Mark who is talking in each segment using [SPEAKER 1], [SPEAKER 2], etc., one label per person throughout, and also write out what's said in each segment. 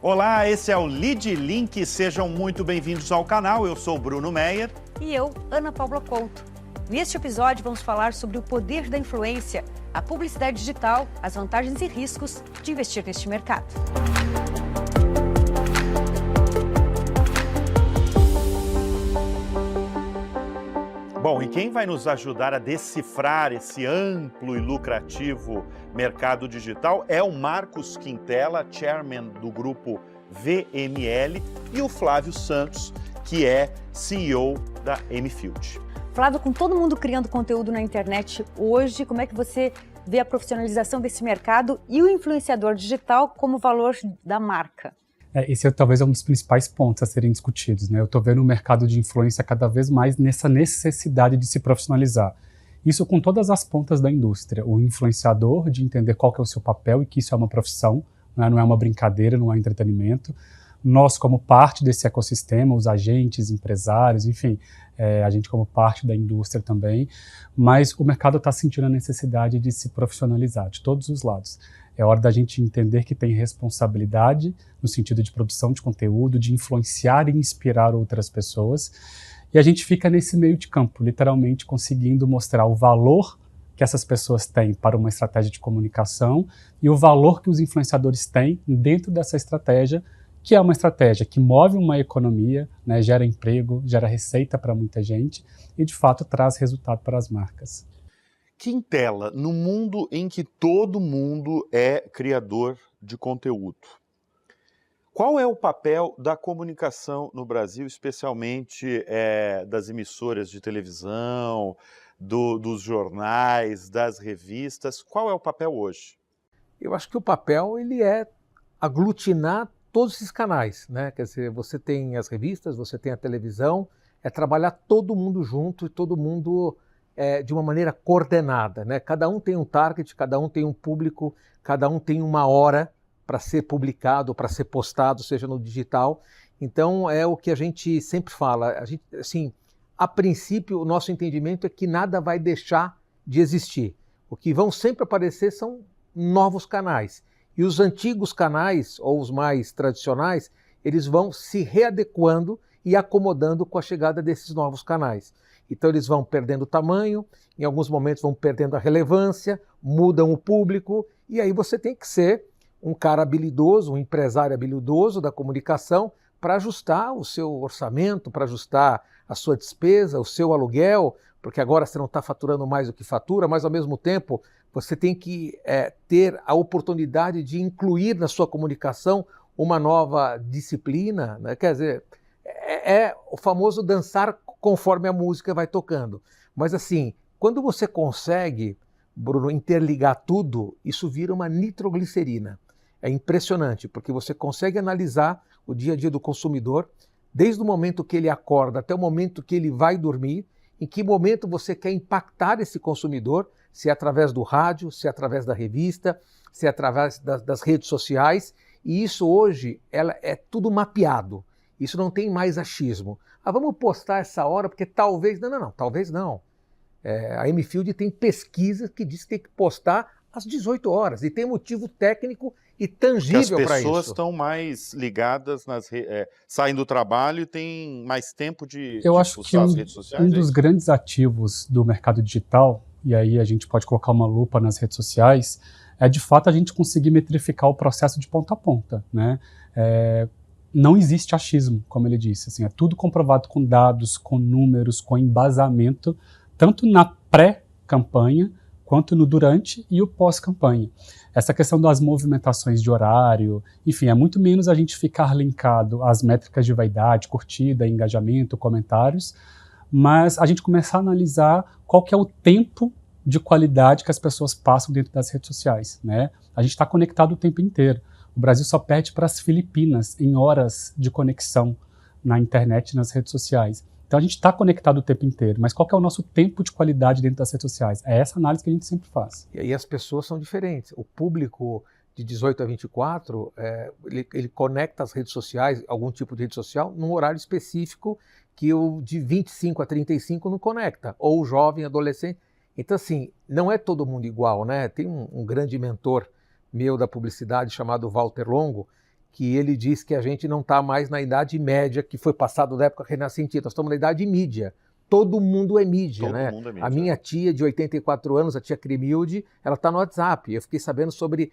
[SPEAKER 1] Olá, esse é o Lead Link, sejam muito bem-vindos ao canal, eu sou o Bruno Meyer.
[SPEAKER 2] E eu, Ana Paula Couto. Neste episódio vamos falar sobre o poder da influência, a publicidade digital, as vantagens e riscos de investir neste mercado.
[SPEAKER 1] Bom, e quem vai nos ajudar a decifrar esse amplo e lucrativo mercado digital é o Marcos Quintela, chairman do grupo VML, e o Flávio Santos, que é CEO da M-Field.
[SPEAKER 2] Flávio, com todo mundo criando conteúdo na internet hoje, como é que você vê a profissionalização desse mercado e o influenciador digital como valor da marca?
[SPEAKER 3] Esse talvez é um dos principais pontos a serem discutidos, né? Eu estou vendo o mercado de influência cada vez mais nessa necessidade de se profissionalizar. Isso com todas as pontas da indústria. O influenciador, de entender qual que é o seu papel e que isso é uma profissão, né? Não é uma brincadeira, não é entretenimento. Nós, como parte desse ecossistema, os agentes, empresários, enfim, a gente como parte da indústria também, mas o mercado está sentindo a necessidade de se profissionalizar de todos os lados. É hora da gente entender que tem responsabilidade no sentido de produção de conteúdo, de influenciar e inspirar outras pessoas. E a gente fica nesse meio de campo, literalmente conseguindo mostrar o valor que essas pessoas têm para uma estratégia de comunicação e o valor que os influenciadores têm dentro dessa estratégia, que é uma estratégia que move uma economia, né, gera emprego, gera receita para muita gente e, de fato, traz resultado para as marcas.
[SPEAKER 1] Quintela, no mundo em que todo mundo é criador de conteúdo, qual é o papel da comunicação no Brasil, especialmente das emissoras de televisão, dos jornais, das revistas? Qual é o papel hoje?
[SPEAKER 4] Eu acho que o papel ele é aglutinar todos esses canais, né? Quer dizer, você tem as revistas, você tem a televisão, é trabalhar todo mundo junto e todo mundo de uma maneira coordenada, né? Cada um tem um target, cada um tem um público, cada um tem uma hora para ser publicado, para ser postado, seja no digital. Então é o que a gente sempre fala. A gente, assim, a princípio, o nosso entendimento é que nada vai deixar de existir. O que vão sempre aparecer são novos canais. E os antigos canais, ou os mais tradicionais, eles vão se readequando e acomodando com a chegada desses novos canais. Então eles vão perdendo tamanho, em alguns momentos vão perdendo a relevância, mudam o público, e aí você tem que ser um cara habilidoso, um empresário habilidoso da comunicação para ajustar o seu orçamento, para ajustar a sua despesa, o seu aluguel, porque agora você não está faturando mais do que fatura, mas ao mesmo tempo você tem que ter a oportunidade de incluir na sua comunicação uma nova disciplina, né? Quer dizer, é o famoso dançar conforme a música vai tocando. Mas assim, quando você consegue, Bruno, interligar tudo, isso vira uma nitroglicerina. É impressionante, porque você consegue analisar o dia a dia do consumidor, desde o momento que ele acorda até o momento que ele vai dormir, em que momento você quer impactar esse consumidor, se é através do rádio, se é através da revista, se é através das redes sociais, e isso hoje é tudo mapeado. Isso não tem mais achismo. Vamos postar essa hora porque talvez... Não, talvez não. A M-Field tem pesquisa que diz que tem que postar às 18 horas e tem motivo técnico e tangível para isso.
[SPEAKER 1] As pessoas estão mais ligadas, saem do trabalho e têm mais tempo de usar as redes sociais?
[SPEAKER 3] Um dos grandes ativos do mercado digital, e aí a gente pode colocar uma lupa nas redes sociais, é de fato a gente conseguir metrificar o processo de ponta a ponta, né? Não existe achismo, como ele disse, assim, é tudo comprovado com dados, com números, com embasamento, tanto na pré-campanha, quanto no durante e o pós-campanha. Essa questão das movimentações de horário, enfim, é muito menos a gente ficar linkado às métricas de vaidade, curtida, engajamento, comentários, mas a gente começar a analisar qual que é o tempo de qualidade que as pessoas passam dentro das redes sociais, né? A gente está conectado o tempo inteiro. O Brasil só perde para as Filipinas em horas de conexão na internet e nas redes sociais. Então a gente está conectado o tempo inteiro, mas qual que é o nosso tempo de qualidade dentro das redes sociais? É essa análise que a gente sempre faz.
[SPEAKER 4] E aí as pessoas são diferentes. O público de 18 a 24, ele conecta as redes sociais, algum tipo de rede social, num horário específico que o de 25 a 35 não conecta, ou o jovem, adolescente. Então assim, não é todo mundo igual, né? Tem um grande mentor meu da publicidade chamado Walter Longo, que ele diz que a gente não está mais na Idade Média, que foi passado da época renascentista, nós estamos na Idade Mídia. Todo mundo é mídia,
[SPEAKER 1] Todo
[SPEAKER 4] né?
[SPEAKER 1] mundo é mídia.
[SPEAKER 4] A minha tia de 84 anos, a tia Cremilde, ela está no WhatsApp. Eu fiquei sabendo sobre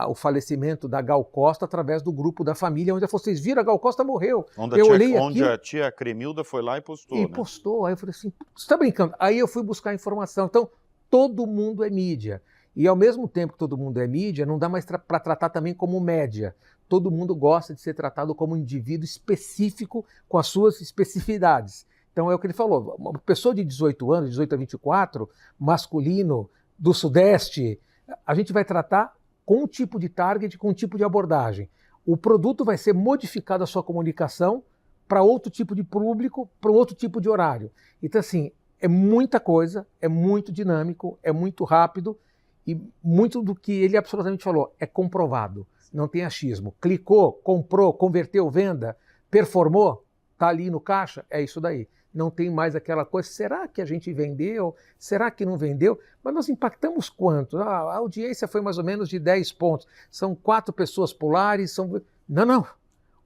[SPEAKER 4] o falecimento da Gal Costa através do grupo da família, onde ela falou, vocês viram, a Gal Costa morreu.
[SPEAKER 1] Onde a tia Cremilda foi lá e postou,
[SPEAKER 4] E
[SPEAKER 1] né?
[SPEAKER 4] postou. Aí eu falei assim, você está brincando? Aí eu fui buscar informação. Então, todo mundo é mídia. E ao mesmo tempo que todo mundo é mídia, não dá mais para tratar também como média. Todo mundo gosta de ser tratado como um indivíduo específico com as suas especificidades. Então é o que ele falou, uma pessoa de 18 anos, 18 a 24, masculino, do Sudeste, a gente vai tratar com um tipo de target, com um tipo de abordagem. O produto vai ser modificado a sua comunicação para outro tipo de público, para outro tipo de horário. Então assim, é muita coisa, é muito dinâmico, é muito rápido e muito do que ele absolutamente falou é comprovado, não tem achismo. Clicou, comprou, converteu, venda, performou, está ali no caixa, é isso daí. Não tem mais aquela coisa, será que a gente vendeu? Será que não vendeu? Mas nós impactamos quanto? A audiência foi mais ou menos de 10 pontos. São 4 pessoas polares, Não.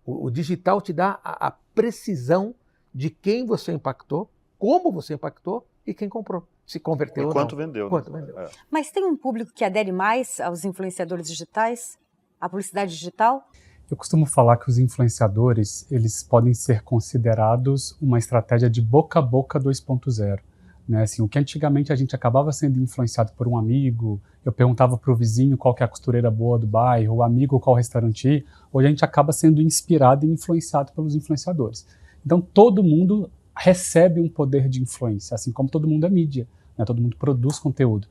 [SPEAKER 4] O digital te dá a precisão de quem você impactou, como você impactou e quem comprou. Se converteu ou não.
[SPEAKER 1] Quanto vendeu.
[SPEAKER 4] Quanto vendeu.
[SPEAKER 1] É.
[SPEAKER 2] Mas tem um público que adere mais aos influenciadores digitais? À publicidade digital?
[SPEAKER 3] Eu costumo falar que os influenciadores, eles podem ser considerados uma estratégia de boca a boca 2.0. Né? Assim, o que antigamente a gente acabava sendo influenciado por um amigo, eu perguntava para o vizinho qual que é a costureira boa do bairro, o amigo qual restaurante ir, hoje a gente acaba sendo inspirado e influenciado pelos influenciadores. Então todo mundo recebe um poder de influência, assim como todo mundo é mídia, né? Todo mundo produz conteúdo.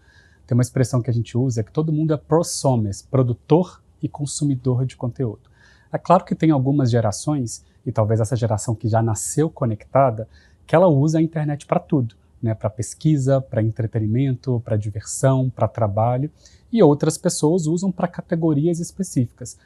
[SPEAKER 3] Tem uma expressão que a gente usa, que todo mundo é prosomes, produtor e consumidor de conteúdo. É claro que tem algumas gerações, e talvez essa geração que já nasceu conectada, que ela usa a internet para tudo, né? Para pesquisa, para entretenimento, para diversão, para trabalho, e outras pessoas usam para categorias específicas.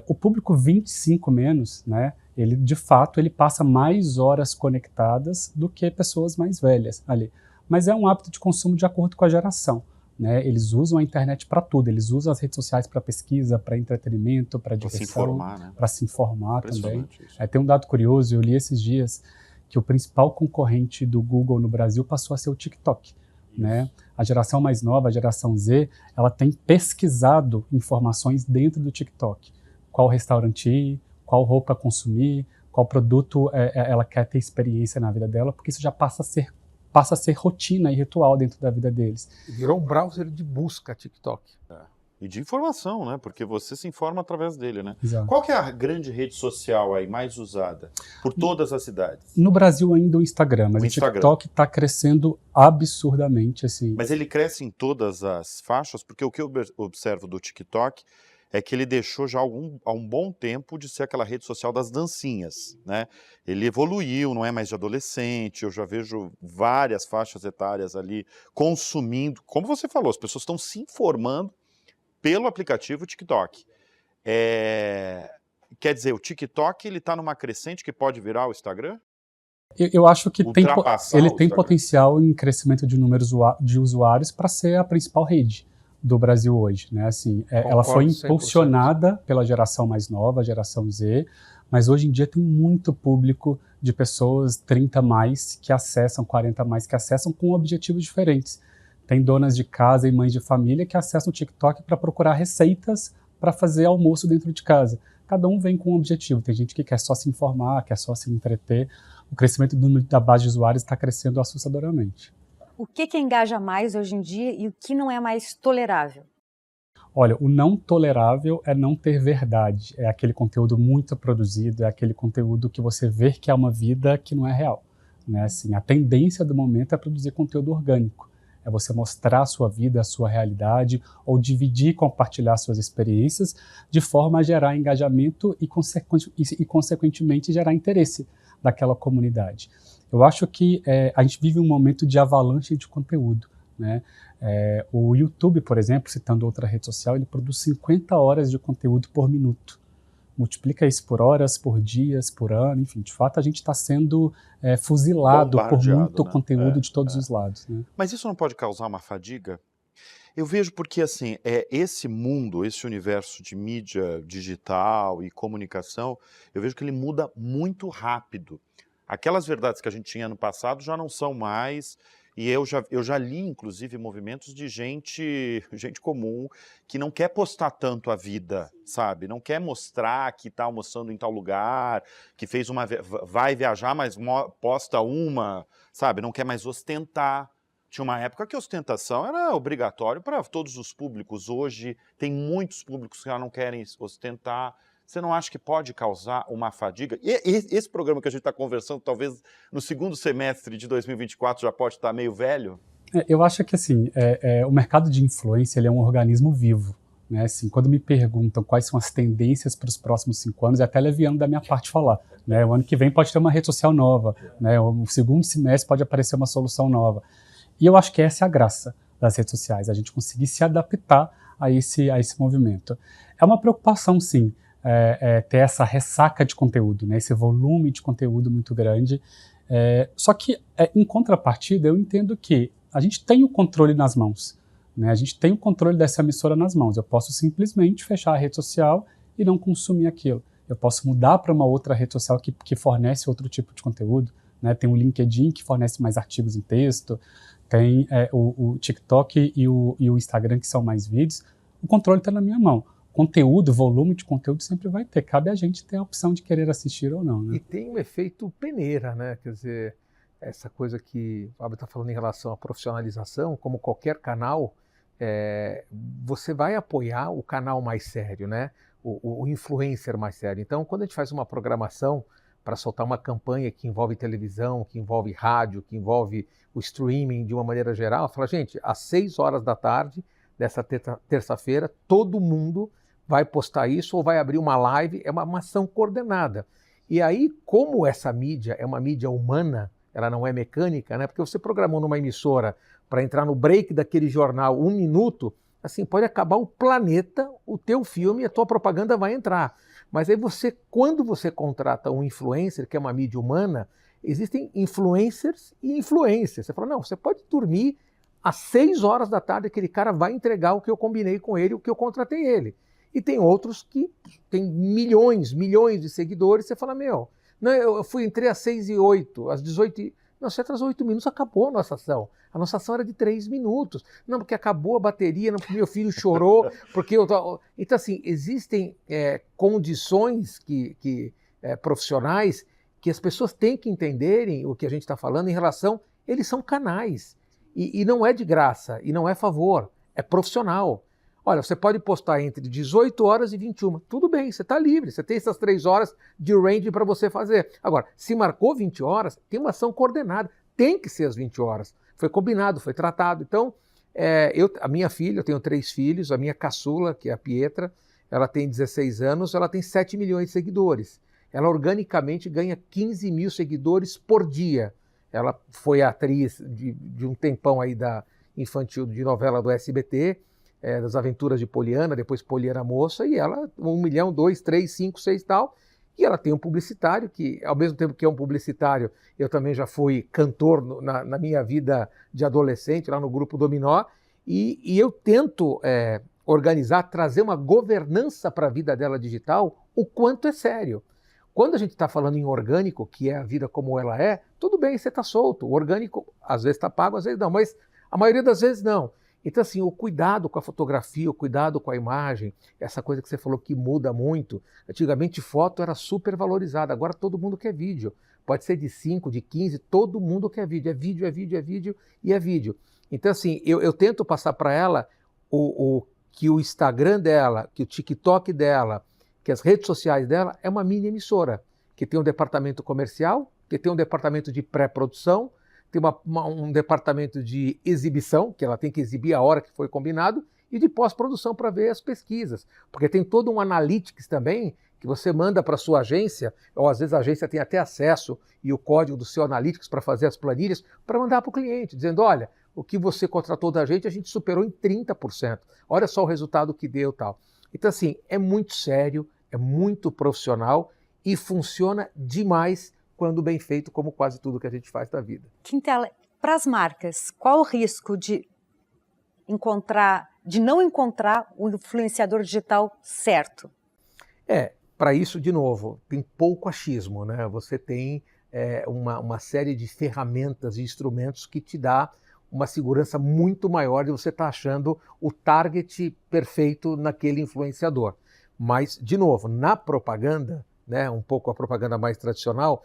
[SPEAKER 3] O público 25 menos, né? Ele de fato ele passa mais horas conectadas do que pessoas mais velhas ali. Mas é um hábito de consumo de acordo com a geração. Né? Eles usam a internet para tudo, eles usam as redes sociais para pesquisa, para entretenimento, para diversão,
[SPEAKER 1] se informar, né?
[SPEAKER 3] para se informar também.
[SPEAKER 1] Isso.
[SPEAKER 3] Tem um dado curioso, eu li esses dias que o principal concorrente do Google no Brasil passou a ser o TikTok. Né? A geração mais nova, a geração Z, ela tem pesquisado informações dentro do TikTok. Qual restaurante ir, qual roupa consumir, qual produto ela quer ter experiência na vida dela, porque isso já passa a ser rotina e ritual dentro da vida deles.
[SPEAKER 4] Virou um browser de busca, TikTok.
[SPEAKER 1] E de informação, né? Porque você se informa através dele, né?
[SPEAKER 3] Exato.
[SPEAKER 1] Qual que é a grande rede social aí mais usada por todas as cidades?
[SPEAKER 3] No Brasil ainda o Instagram, mas o TikTok está crescendo absurdamente, assim.
[SPEAKER 1] Mas ele cresce em todas as faixas, porque o que eu observo do TikTok é que ele deixou já há um bom tempo de ser aquela rede social das dancinhas, né? Ele evoluiu, não é mais de adolescente, eu já vejo várias faixas etárias ali consumindo. Como você falou, as pessoas estão se informando pelo aplicativo TikTok. Quer dizer, o TikTok está numa crescente que pode virar o Instagram?
[SPEAKER 3] Eu acho que ele tem
[SPEAKER 1] Instagram.
[SPEAKER 3] potencial em crescimento de números de usuários para ser a principal rede do Brasil hoje, né? Assim, ela foi impulsionada 100%. Pela geração mais nova, a geração Z, mas hoje em dia tem muito público de pessoas 30 mais que acessam, 40 mais que acessam com objetivos diferentes. Tem donas de casa e mães de família que acessam o TikTok para procurar receitas para fazer almoço dentro de casa. Cada um vem com um objetivo. Tem gente que quer só se informar, quer só se entreter. O crescimento do número da base de usuários está crescendo assustadoramente.
[SPEAKER 2] O que engaja mais hoje em dia e o que não é mais tolerável?
[SPEAKER 3] Olha, o não tolerável é não ter verdade. É aquele conteúdo muito produzido, é aquele conteúdo que você vê que é uma vida que não é real. Né? Assim, a tendência do momento é produzir conteúdo orgânico. É você mostrar a sua vida, a sua realidade, ou dividir e compartilhar suas experiências de forma a gerar engajamento e consequentemente, gerar interesse daquela comunidade. Eu acho que a gente vive um momento de avalanche de conteúdo. Né? O YouTube, por exemplo, citando outra rede social, ele produz 50 horas de conteúdo por minuto. Multiplica isso por horas, por dias, por ano, enfim, de fato a gente está sendo fuzilado por muito conteúdo de todos os lados. Né?
[SPEAKER 1] Mas isso não pode causar uma fadiga? Eu vejo porque, assim, esse mundo, esse universo de mídia digital e comunicação, eu vejo que ele muda muito rápido. Aquelas verdades que a gente tinha no passado já não são mais, e eu já li, inclusive, movimentos de gente comum que não quer postar tanto a vida, sabe? Não quer mostrar que está almoçando em tal lugar, que fez vai viajar, mas posta uma, sabe? Não quer mais ostentar. Tinha uma época que a ostentação era obrigatório para todos os públicos. Hoje tem muitos públicos que já não querem ostentar. Você não acha que pode causar uma fadiga? E esse programa que a gente está conversando, talvez no segundo semestre de 2024 já pode estar meio velho?
[SPEAKER 3] Eu acho que assim, o mercado de influência ele é um organismo vivo. Né? Assim, quando me perguntam quais são as tendências para os próximos 5 anos, é até leviano da minha parte falar. Né? O ano que vem pode ter uma rede social nova, né? O segundo semestre pode aparecer uma solução nova. E eu acho que essa é a graça das redes sociais, a gente conseguir se adaptar a esse movimento. É uma preocupação, sim, ter essa ressaca de conteúdo, né, esse volume de conteúdo muito grande. Só que, em contrapartida, eu entendo que a gente tem o controle nas mãos. Né, a gente tem o controle dessa emissora nas mãos. Eu posso simplesmente fechar a rede social e não consumir aquilo. Eu posso mudar para uma outra rede social que fornece outro tipo de conteúdo. Né, tem o LinkedIn, que fornece mais artigos em texto. Tem o TikTok e o Instagram, que são mais vídeos. O controle está na minha mão. Conteúdo, volume de conteúdo sempre vai ter. Cabe a gente ter a opção de querer assistir ou não. Né?
[SPEAKER 4] E tem um efeito peneira, né? Quer dizer, essa coisa que o Fábio está falando em relação à profissionalização, como qualquer canal, você vai apoiar o canal mais sério, né? O influencer mais sério. Então, quando a gente faz uma programação para soltar uma campanha que envolve televisão, que envolve rádio, que envolve o streaming de uma maneira geral, fala, gente, às 6 horas da tarde dessa terça-feira, todo mundo vai postar isso ou vai abrir uma live, é uma ação coordenada. E aí, como essa mídia é uma mídia humana, ela não é mecânica, né? Porque você programou numa emissora para entrar no break daquele jornal 1 minuto, assim, pode acabar o planeta, o teu filme, a tua propaganda vai entrar. Mas aí quando você contrata um influencer, que é uma mídia humana, existem influencers e influencers. Você fala, não, você pode dormir às 6 horas da tarde, aquele cara vai entregar o que eu combinei com ele, o que eu contratei ele. E tem outros que têm milhões de seguidores, você fala, não, entrei às 6h08, às 18h. Não, você atrasou 8 minutos, acabou a nossa ação. A nossa ação era de 3 minutos. Não, porque acabou a bateria, não, meu filho chorou, porque eu tô... Então, assim, existem condições profissionais que as pessoas têm que entenderem o que a gente está falando em relação... Eles são canais. E não é de graça, e não é favor, é profissional. Olha, você pode postar entre 18 horas e 21. Tudo bem, você está livre, você tem essas 3 horas de range para você fazer. Agora, se marcou 20 horas, tem uma ação coordenada. Tem que ser às 20 horas. Foi combinado, foi tratado. Então, a minha filha, eu tenho 3 filhos, a minha caçula, que é a Pietra, ela tem 16 anos, ela tem 7 milhões de seguidores. Ela organicamente ganha 15 mil seguidores por dia. Ela foi atriz de um tempão aí da infantil, de novela do SBT, das Aventuras de Poliana, depois Poliana Moça, e ela, 1 milhão, 2, 3, 5, 6 e tal, e ela tem um publicitário, que ao mesmo tempo que é um publicitário, eu também já fui cantor na minha vida de adolescente, lá no Grupo Dominó, e eu tento organizar, trazer uma governança para a vida dela digital, o quanto é sério. Quando a gente está falando em orgânico, que é a vida como ela é, tudo bem, você está solto. O orgânico, às vezes está pago, às vezes não, mas a maioria das vezes não. Então, assim, o cuidado com a fotografia, o cuidado com a imagem, essa coisa que você falou que muda muito. Antigamente, foto era super valorizada, agora todo mundo quer vídeo. Pode ser de 5, de 15, todo mundo quer vídeo. É vídeo, é vídeo, é vídeo e é vídeo. Então, assim, eu tento passar para ela que o Instagram dela, que o TikTok dela, que as redes sociais dela é uma mini emissora, que tem um departamento comercial, que tem um departamento de pré-produção, tem um departamento de exibição, que ela tem que exibir a hora que foi combinado, e de pós-produção para ver as pesquisas. Porque tem todo um analytics também, que você manda para a sua agência, ou às vezes a agência tem até acesso e o código do seu analytics para fazer as planilhas, para mandar para o cliente, dizendo, olha, o que você contratou da gente, a gente superou em 30%. Olha só o resultado que deu e tal. Então, assim, é muito sério, é muito profissional e funciona demais quando bem feito, como quase tudo que a gente faz da vida.
[SPEAKER 2] Quintela, para as marcas, qual o risco de de não encontrar o influenciador digital certo?
[SPEAKER 4] Para isso, de novo, tem pouco achismo, né? Você tem uma série de ferramentas e instrumentos que te dá uma segurança muito maior de você estar achando o target perfeito naquele influenciador. Mas, de novo, na propaganda, né, um pouco a propaganda mais tradicional,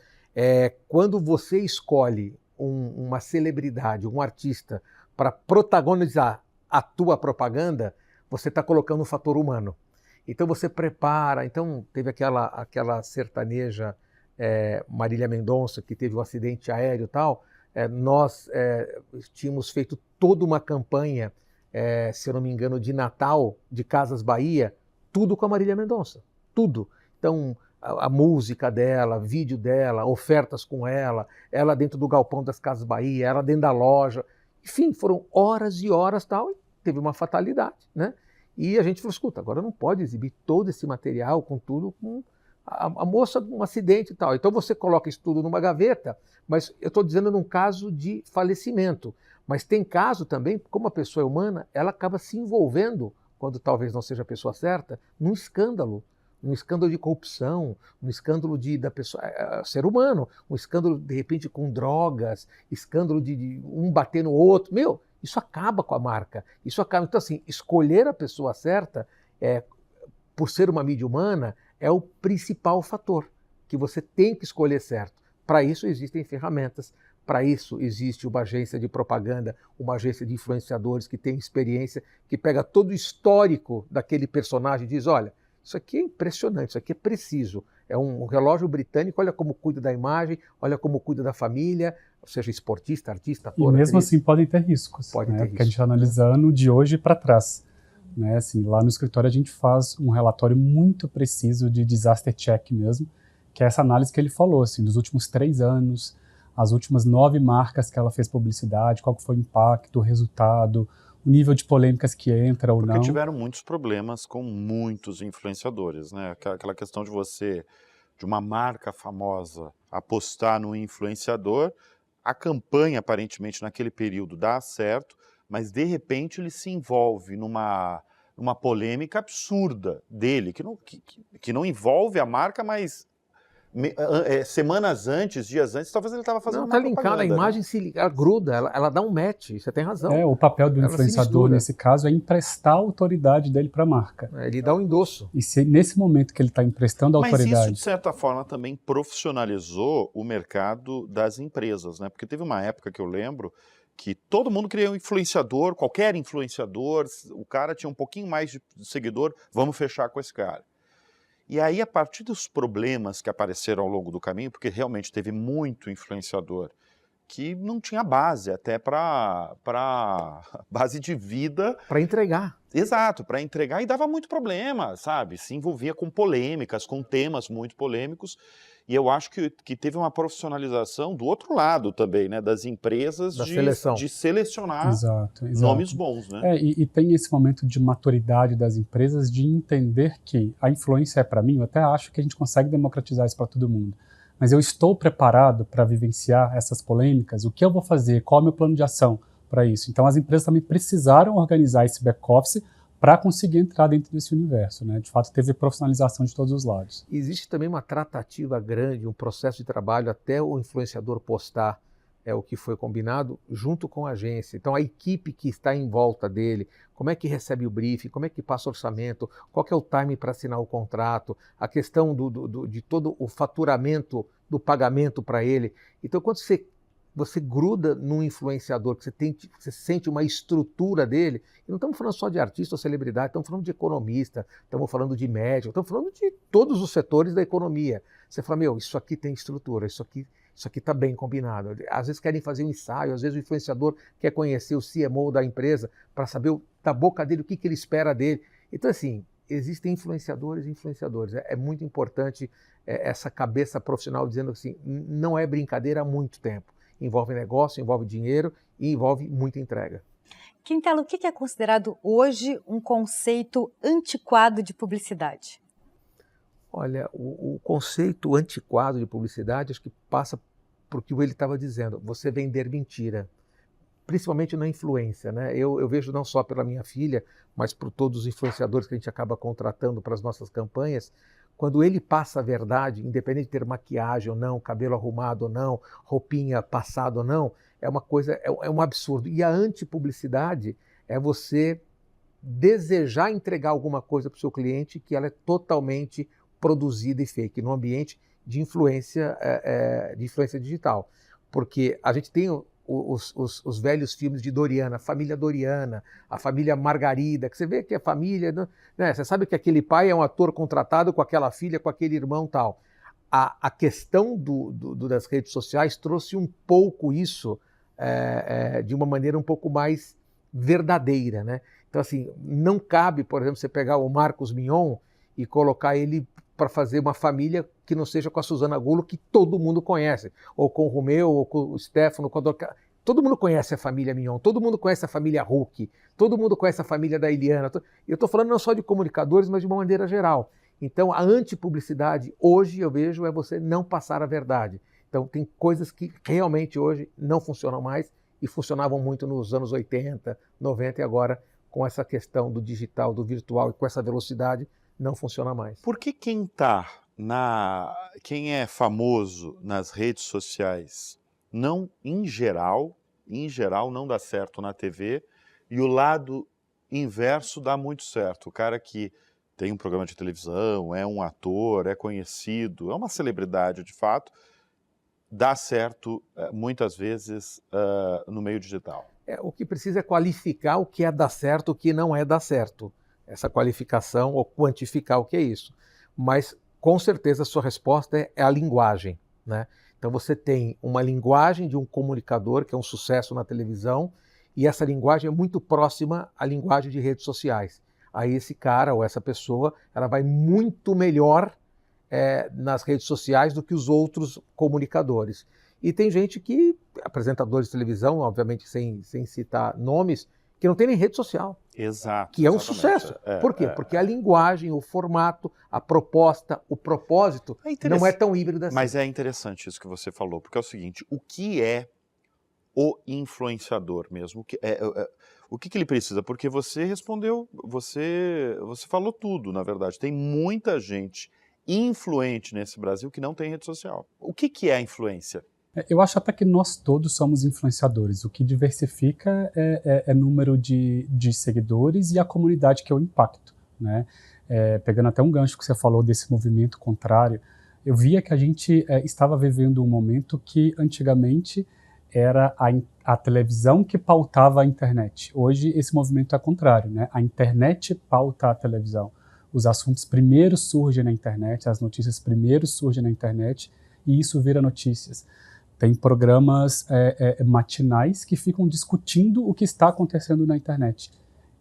[SPEAKER 4] quando você escolhe uma celebridade, um artista, para protagonizar a tua propaganda, você está colocando um fator humano. Então você prepara. Então teve aquela sertaneja Marília Mendonça, que teve um acidente aéreo e tal. Nós tínhamos feito toda uma campanha, se eu não me engano, de Natal, de Casas Bahia, tudo com a Marília Mendonça, tudo. Então a música dela, vídeo dela, ofertas com ela dentro do galpão das Casas Bahia, ela dentro da loja. Enfim, foram horas e horas tal, e teve uma fatalidade, né? E a gente falou, escuta, agora não pode exibir todo esse material com tudo, com a moça, um acidente e tal. Então você coloca isso tudo numa gaveta, mas eu estou dizendo num caso de falecimento. Mas tem caso também, como a pessoa é humana, ela acaba se envolvendo, quando talvez não seja a pessoa certa, num escândalo de corrupção, um escândalo da pessoa, ser humano, um escândalo de repente com drogas, escândalo de um bater no outro. Isso acaba com a marca. Isso acaba. Então, assim, escolher a pessoa certa, por ser uma mídia humana, é o principal fator que você tem que escolher certo. Para isso existem ferramentas. Para isso existe uma agência de propaganda, uma agência de influenciadores que tem experiência, que pega todo o histórico daquele personagem e diz, olha, isso aqui é impressionante, isso aqui é preciso. É um relógio britânico, olha como cuida da imagem, olha como cuida da família, ou seja, esportista, artista, ator,
[SPEAKER 3] E mesmo
[SPEAKER 4] atriz.
[SPEAKER 3] assim podem ter riscos,
[SPEAKER 4] Pode
[SPEAKER 3] né?
[SPEAKER 4] ter
[SPEAKER 3] Porque a gente
[SPEAKER 4] risco.
[SPEAKER 3] está analisando de hoje para trás. Né? Assim, lá no escritório a gente faz um relatório muito preciso de disaster check mesmo, que é essa análise que ele falou, assim, dos últimos 3 anos, as últimas 9 marcas que ela fez publicidade, qual que foi o impacto, o resultado, o nível de polêmicas que entra ou
[SPEAKER 1] Porque
[SPEAKER 3] não.
[SPEAKER 1] tiveram muitos problemas com muitos influenciadores, né? Aquela questão de uma marca famosa apostar no influenciador, a campanha aparentemente naquele período dá certo, mas de repente ele se envolve numa polêmica absurda dele, que não envolve a marca, mas semanas antes, dias antes, talvez ele estava fazendo
[SPEAKER 4] Não,
[SPEAKER 1] uma
[SPEAKER 4] está linkada, a
[SPEAKER 1] propaganda, né?
[SPEAKER 4] imagem ela gruda, ela dá um match, você tem razão.
[SPEAKER 3] O papel do
[SPEAKER 4] Ela se
[SPEAKER 3] influenciador
[SPEAKER 4] mistura.
[SPEAKER 3] nesse caso é emprestar a autoridade dele para a marca.
[SPEAKER 4] Ele dá um endosso.
[SPEAKER 3] E se nesse momento que ele está emprestando a
[SPEAKER 1] Mas isso,
[SPEAKER 3] autoridade...
[SPEAKER 1] de certa forma, também profissionalizou o mercado das empresas, né? Porque teve uma época que eu lembro que todo mundo queria um influenciador, qualquer influenciador, o cara tinha um pouquinho mais de seguidor, vamos fechar com esse cara. E aí, a partir dos problemas que apareceram ao longo do caminho, porque realmente teve muito influenciador que não tinha base, até para base de vida.
[SPEAKER 4] Para entregar.
[SPEAKER 1] Exato, para entregar, e dava muito problema, sabe? Se envolvia com polêmicas, com temas muito polêmicos, e eu acho que teve uma profissionalização do outro lado também, né? Das empresas
[SPEAKER 4] Da seleção.
[SPEAKER 1] de selecionar
[SPEAKER 3] Exato.
[SPEAKER 1] nomes bons, né?
[SPEAKER 3] E tem esse momento de maturidade das empresas de entender que a influência é para mim. Eu até acho que a gente consegue democratizar isso para todo mundo. Mas eu estou preparado para vivenciar essas polêmicas? O que eu vou fazer? Qual é o meu plano de ação para isso? Então as empresas também precisaram organizar esse back-office para conseguir entrar dentro desse universo, né? De fato, teve profissionalização de todos os lados.
[SPEAKER 4] Existe também uma tratativa grande, um processo de trabalho até o influenciador postar o que foi combinado junto com a agência. Então a equipe que está em volta dele, como é que recebe o briefing, como é que passa o orçamento, qual que é o time para assinar o contrato, a questão de todo o faturamento do pagamento para ele. Então quando você gruda num influenciador, que você sente uma estrutura dele, e não estamos falando só de artista ou celebridade, estamos falando de economista, estamos falando de médico, estamos falando de todos os setores da economia. Você fala, isso aqui tem estrutura, isso aqui está bem combinado. Às vezes querem fazer um ensaio, às vezes o influenciador quer conhecer o CMO da empresa para saber da boca dele o que ele espera dele. Então, assim, existem influenciadores e influenciadores. É muito importante essa cabeça profissional dizendo assim, não é brincadeira há muito tempo. Envolve negócio, envolve dinheiro e envolve muita entrega.
[SPEAKER 2] Quintela, o que é considerado hoje um conceito antiquado de publicidade?
[SPEAKER 4] Olha, o conceito antiquado de publicidade acho que passa por que ele estava dizendo, você vender mentira. principalmente na influência, né? Eu vejo não só pela minha filha, mas por todos os influenciadores que a gente acaba contratando para as nossas campanhas, quando ele passa a verdade, independente de ter maquiagem ou não, cabelo arrumado ou não, roupinha passada ou não, é uma coisa, é um absurdo. E a antipublicidade é você desejar entregar alguma coisa para o seu cliente que ela é totalmente produzida e fake, num ambiente de influência digital. Porque a gente tem os velhos filmes de Doriana, a família Doriana, a família Margarida, que você vê que a família, né, você sabe que aquele pai é um ator contratado com aquela filha, com aquele irmão tal. A questão das redes sociais trouxe um pouco isso de uma maneira um pouco mais verdadeira, né? Então, assim, não cabe, por exemplo, você pegar o Marcos Mion e colocar ele para fazer uma família que não seja com a Suzana Gulo, que todo mundo conhece, ou com o Romeu, ou com o Stefano, todo mundo conhece a família Mion, todo mundo conhece a família Huck, todo mundo conhece a família da Eliana. Eu estou falando não só de comunicadores, mas de uma maneira geral. Então, a antipublicidade, hoje, eu vejo, é você não passar a verdade. Então, tem coisas que realmente hoje não funcionam mais e funcionavam muito nos anos 80, 90 e agora, com essa questão do digital, do virtual e com essa velocidade, não funciona mais.
[SPEAKER 1] Por que quem é famoso nas redes sociais, não, em geral não dá certo na TV, e o lado inverso dá muito certo? O cara que tem um programa de televisão, é um ator, é conhecido, é uma celebridade de fato, dá certo muitas vezes no meio digital.
[SPEAKER 4] O que precisa é qualificar o que é dar certo, o que não é dar certo. Essa qualificação ou quantificar o que é isso. Mas, com certeza, a sua resposta é a linguagem, né? Então você tem uma linguagem de um comunicador, que é um sucesso na televisão, e essa linguagem é muito próxima à linguagem de redes sociais. Aí esse cara ou essa pessoa, ela vai muito melhor nas redes sociais do que os outros comunicadores. E tem gente que, apresentadores de televisão, obviamente sem citar nomes, que não tem nem rede social.
[SPEAKER 1] Exato.
[SPEAKER 4] Que é um sucesso. Por quê? Porque a linguagem, o formato, a proposta, o propósito não é tão híbrido assim.
[SPEAKER 1] Mas é interessante isso que você falou, porque é o seguinte, o que é o influenciador mesmo? O que ele precisa? Porque você respondeu, você falou tudo, na verdade. Tem muita gente influente nesse Brasil que não tem rede social. O que é a influência?
[SPEAKER 3] Eu acho até que nós todos somos influenciadores. O que diversifica é número de seguidores e a comunidade que eu impacto, né? Pegando até um gancho que você falou desse movimento contrário, eu via que a gente estava vivendo um momento que antigamente era a televisão que pautava a internet. Hoje esse movimento é contrário, né? A internet pauta a televisão. Os assuntos primeiro surgem na internet, as notícias primeiro surgem na internet e isso vira notícias. Tem programas matinais que ficam discutindo o que está acontecendo na internet,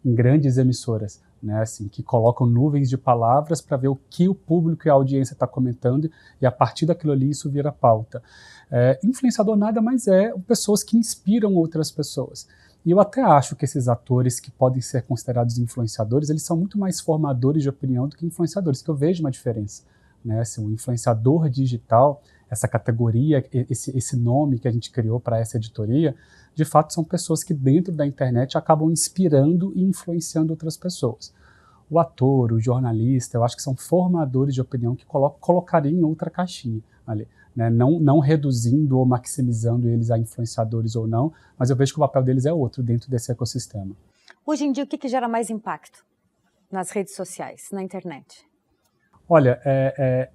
[SPEAKER 3] em grandes emissoras, né, assim, que colocam nuvens de palavras para ver o que o público e a audiência está comentando, e a partir daquilo ali isso vira pauta. Influenciador nada mais é pessoas que inspiram outras pessoas. E eu até acho que esses atores que podem ser considerados influenciadores, eles são muito mais formadores de opinião do que influenciadores, que eu vejo uma diferença. Né, assim, um influenciador digital, essa categoria, esse nome que a gente criou para essa editoria, de fato são pessoas que dentro da internet acabam inspirando e influenciando outras pessoas. O ator, o jornalista, eu acho que são formadores de opinião que colocaria em outra caixinha ali, né? Não reduzindo ou maximizando eles a influenciadores ou não, mas eu vejo que o papel deles é outro dentro desse ecossistema.
[SPEAKER 2] Hoje em dia, o que gera mais impacto nas redes sociais, na internet?
[SPEAKER 3] Olha,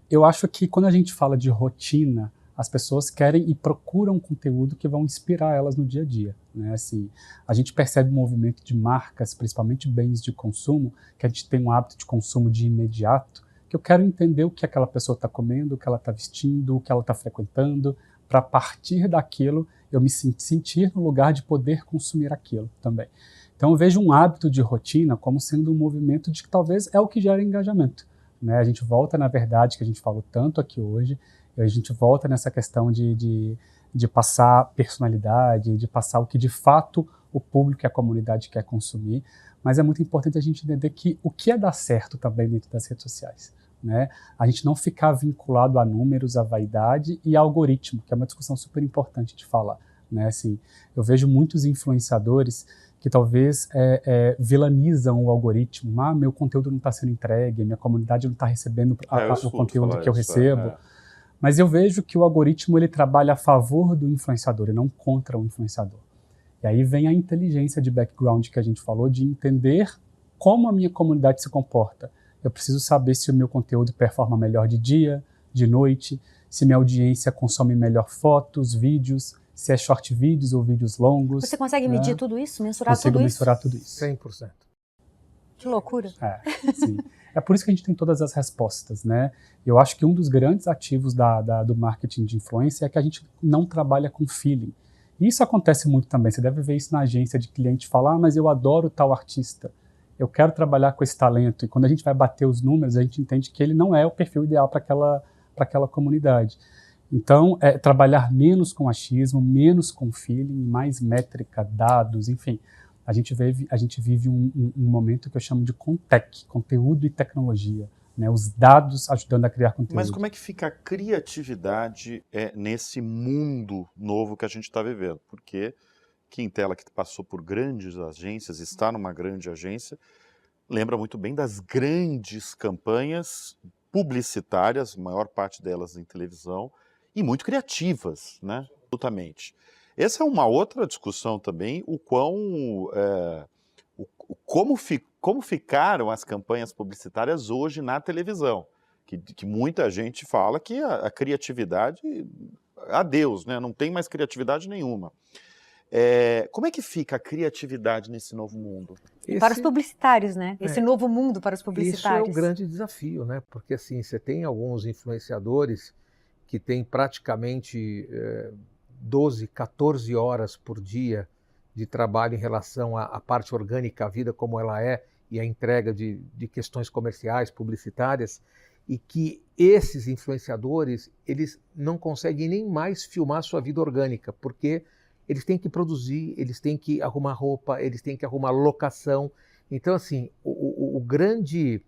[SPEAKER 3] eu acho que quando a gente fala de rotina, as pessoas querem e procuram conteúdo que vão inspirar elas no dia a dia, né? Assim, a gente percebe um movimento de marcas, principalmente bens de consumo, que a gente tem um hábito de consumo de imediato, que eu quero entender o que aquela pessoa está comendo, o que ela está vestindo, o que ela está frequentando, para a partir daquilo eu me sentir no lugar de poder consumir aquilo também. Então eu vejo um hábito de rotina como sendo um movimento de que talvez é o que gera engajamento. Né, a gente volta na verdade que a gente falou tanto aqui hoje, a gente volta nessa questão de passar personalidade, de passar o que de fato o público e a comunidade quer consumir, mas é muito importante a gente entender que o que é dar certo também dentro das redes sociais. Né? A gente não ficar vinculado a números, a vaidade e a algoritmo, que é uma discussão super importante de falar. né? Assim, eu vejo muitos influenciadores que talvez vilanizam o algoritmo. Meu conteúdo não está sendo entregue, minha comunidade não está recebendo o conteúdo que eu recebo. Mas eu vejo que o algoritmo ele trabalha a favor do influenciador e não contra o influenciador. E aí vem a inteligência de background que a gente falou, de entender como a minha comunidade se comporta. Eu preciso saber se o meu conteúdo performa melhor de dia, de noite, se minha audiência consome melhor fotos, vídeos, se é short vídeos ou vídeos longos.
[SPEAKER 2] Você consegue medir tudo isso, mensurar
[SPEAKER 3] tudo isso? Consigo mensurar tudo isso.
[SPEAKER 4] 100%.
[SPEAKER 2] Que loucura.
[SPEAKER 3] Sim. É por isso que a gente tem todas as respostas, né? Eu acho que um dos grandes ativos do marketing de influência é que a gente não trabalha com feeling. E isso acontece muito também. Você deve ver isso na agência de cliente falar, mas eu adoro tal artista. Eu quero trabalhar com esse talento. E quando a gente vai bater os números, a gente entende que ele não é o perfil ideal para aquela comunidade. Então, trabalhar menos com achismo, menos com feeling, mais métrica, dados, enfim. A gente vive um momento que eu chamo de Contech, conteúdo e tecnologia, né? Os dados ajudando a criar conteúdo.
[SPEAKER 1] Mas como é que fica a criatividade nesse mundo novo que a gente está vivendo? Porque Quintela, que passou por grandes agências, está numa grande agência, lembra muito bem das grandes campanhas publicitárias, a maior parte delas em televisão, e muito criativas, né? Absolutamente. Essa é uma outra discussão também, como ficaram as campanhas publicitárias hoje na televisão, que muita gente fala que a criatividade, adeus, né? Não tem mais criatividade nenhuma. Como é que fica a criatividade nesse novo mundo?
[SPEAKER 2] Para os publicitários, né? Esse novo mundo para os publicitários.
[SPEAKER 4] Isso é o grande desafio, né? Porque assim, você tem alguns influenciadores que têm praticamente 12, 14 horas por dia de trabalho em relação à parte orgânica, a vida como ela é, e a entrega de questões comerciais, publicitárias, e que esses influenciadores, eles não conseguem nem mais filmar sua vida orgânica, porque eles têm que produzir, eles têm que arrumar roupa, eles têm que arrumar locação. Então, assim, o grande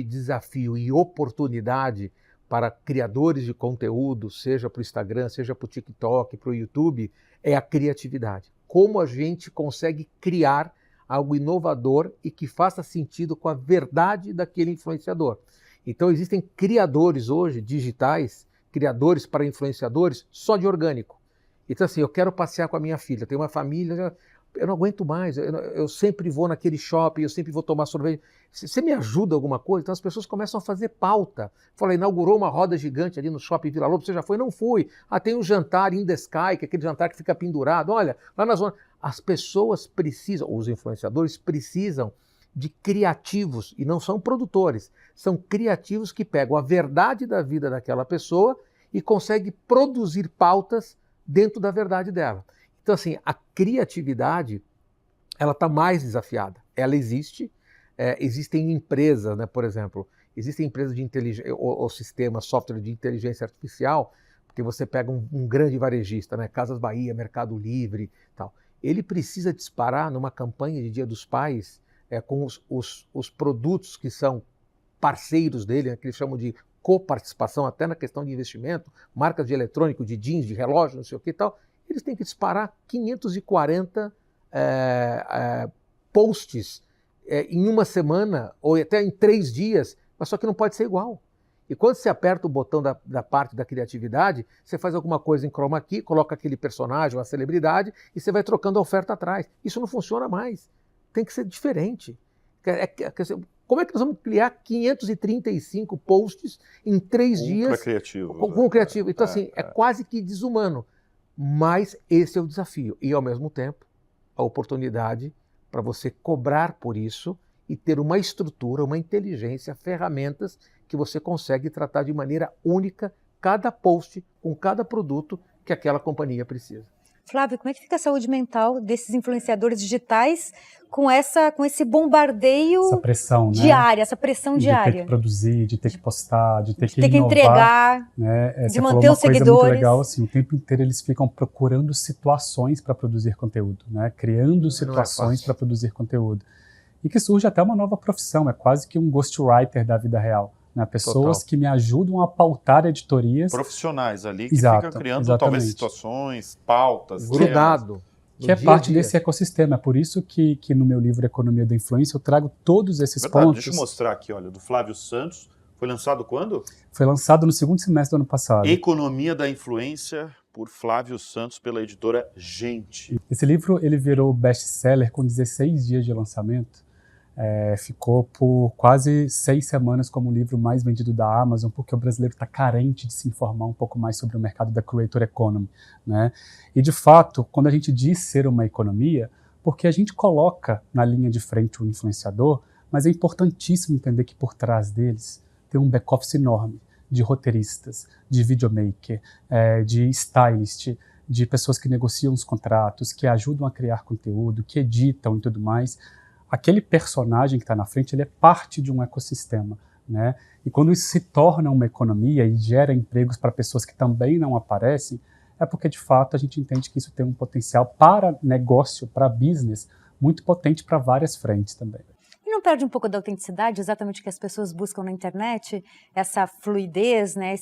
[SPEAKER 4] desafio e oportunidade para criadores de conteúdo, seja para o Instagram, seja para o TikTok, para o YouTube, é a criatividade. Como a gente consegue criar algo inovador e que faça sentido com a verdade daquele influenciador. Então existem criadores hoje, digitais, criadores para influenciadores só de orgânico. Então assim, eu quero passear com a minha filha, tenho uma família, eu não aguento mais, eu sempre vou naquele shopping, eu sempre vou tomar sorvete. Você me ajuda alguma coisa? Então as pessoas começam a fazer pauta. Inaugurou uma roda gigante ali no shopping Vila Lobos, você já foi? Não fui. Tem um jantar in the sky, que é aquele jantar que fica pendurado. Olha, lá na zona... As pessoas precisam, os influenciadores precisam de criativos, e não são produtores, são criativos que pegam a verdade da vida daquela pessoa e conseguem produzir pautas dentro da verdade dela. Então, assim, a criatividade, ela está mais desafiada. Ela existe. Existem empresas, né, por exemplo, existem empresas de inteligência, ou sistemas, software de inteligência artificial, porque você pega um grande varejista, né, Casas Bahia, Mercado Livre, tal. Ele precisa disparar numa campanha de Dia dos Pais com os produtos que são parceiros dele, né, que eles chamam de coparticipação, até na questão de investimento, marcas de eletrônico, de jeans, de relógio, não sei o que e tal. Eles têm que disparar 540 posts em uma semana ou até em 3 dias, mas só que não pode ser igual. E quando você aperta o botão da parte da criatividade, você faz alguma coisa em chroma key, coloca aquele personagem, uma celebridade, e você vai trocando a oferta atrás. Isso não funciona mais. Tem que ser diferente. Como é que nós vamos criar 535 posts em 3 dias com criativo? Então, assim, é quase que desumano. Mas esse é o desafio. E, ao mesmo tempo, a oportunidade para você cobrar por isso e ter uma estrutura, uma inteligência, ferramentas que você consegue tratar de maneira única cada post com cada produto que aquela companhia precisa.
[SPEAKER 2] Flávio, como é que fica a saúde mental desses influenciadores digitais com esse bombardeio diário, essa pressão diária?
[SPEAKER 3] De ter que produzir, de ter que postar, de ter que
[SPEAKER 2] inovar, entregar,
[SPEAKER 3] né?
[SPEAKER 2] de manter os seguidores.
[SPEAKER 3] Muito legal, assim, o tempo inteiro eles ficam procurando situações para produzir conteúdo, né? Criando situações para produzir conteúdo. E que surge até uma nova profissão, é quase que um ghostwriter da vida real. né? Pessoas
[SPEAKER 4] Total.
[SPEAKER 3] que me ajudam a pautar editorias.
[SPEAKER 1] Profissionais ali que
[SPEAKER 3] Exato,
[SPEAKER 1] ficam criando
[SPEAKER 3] exatamente.
[SPEAKER 1] talvez situações, pautas, temas.
[SPEAKER 4] Grudado.
[SPEAKER 3] Que é parte desse ecossistema. É por isso que no meu livro Economia da Influência eu trago todos esses
[SPEAKER 1] Verdade,
[SPEAKER 3] pontos.
[SPEAKER 1] deixa eu mostrar aqui, olha, do Flávio Santos. Foi lançado quando?
[SPEAKER 3] Foi lançado no segundo semestre do ano passado.
[SPEAKER 1] Economia da Influência, por Flávio Santos, pela editora Gente.
[SPEAKER 3] Esse livro ele virou best-seller com 16 dias de lançamento. Ficou por quase 6 semanas como o livro mais vendido da Amazon, porque o brasileiro está carente de se informar um pouco mais sobre o mercado da Creator Economy, né? E, de fato, quando a gente diz ser uma economia, porque a gente coloca na linha de frente o influenciador, mas é importantíssimo entender que por trás deles tem um back-office enorme de roteiristas, de videomaker, de stylist, de pessoas que negociam os contratos, que ajudam a criar conteúdo, que editam e tudo mais. Aquele personagem que está na frente, ele é parte de um ecossistema, né? E quando isso se torna uma economia e gera empregos para pessoas que também não aparecem, é porque, de fato, a gente entende que isso tem um potencial para negócio, para business, muito potente para várias frentes também.
[SPEAKER 2] E não perde um pouco da autenticidade, exatamente o que as pessoas buscam na internet? Essa fluidez, né?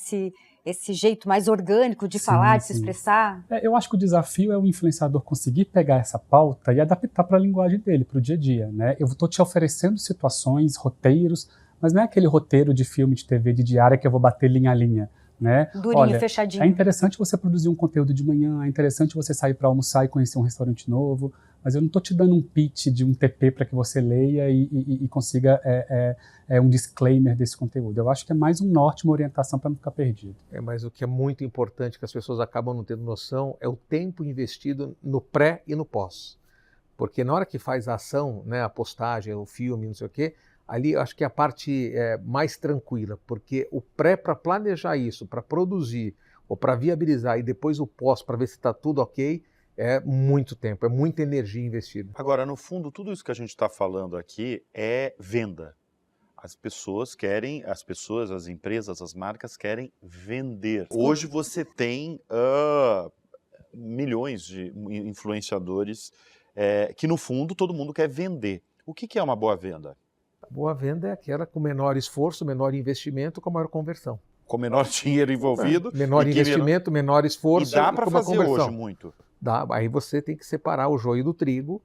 [SPEAKER 2] Esse jeito mais orgânico de falar, de se expressar?
[SPEAKER 3] Eu acho que o desafio é o influenciador conseguir pegar essa pauta e adaptar para a linguagem dele, para o dia a dia, né? Eu estou te oferecendo situações, roteiros, mas não é aquele roteiro de filme, de TV, de diária que eu vou bater linha a linha, né?
[SPEAKER 2] Durinho,
[SPEAKER 3] olha,
[SPEAKER 2] fechadinho.
[SPEAKER 3] É interessante você produzir um conteúdo de manhã, é interessante você sair para almoçar e conhecer um restaurante novo, mas eu não estou te dando um pitch de um TP para que você leia e consiga um disclaimer desse conteúdo. Eu acho que é mais um norte, uma orientação para não ficar perdido.
[SPEAKER 4] Mas o que é muito importante, que as pessoas acabam não tendo noção, é o tempo investido no pré e no pós. Porque na hora que faz a ação, né, a postagem, o filme, não sei o quê, ali eu acho que é a parte mais tranquila, porque o pré para planejar isso, para produzir ou para viabilizar, e depois o pós para ver se está tudo ok, é muito tempo, é muita energia investida.
[SPEAKER 1] Agora, no fundo, tudo isso que a gente está falando aqui é venda. As pessoas, as empresas, as marcas querem vender. Hoje você tem milhões de influenciadores que, no fundo, todo mundo quer vender. O que é uma boa venda?
[SPEAKER 4] A boa venda é aquela com menor esforço, menor investimento, com maior conversão.
[SPEAKER 1] Com menor dinheiro envolvido.
[SPEAKER 4] Menor investimento, menor esforço.
[SPEAKER 1] E dá para fazer hoje muito.
[SPEAKER 4] Dá, aí você tem que separar o joio do trigo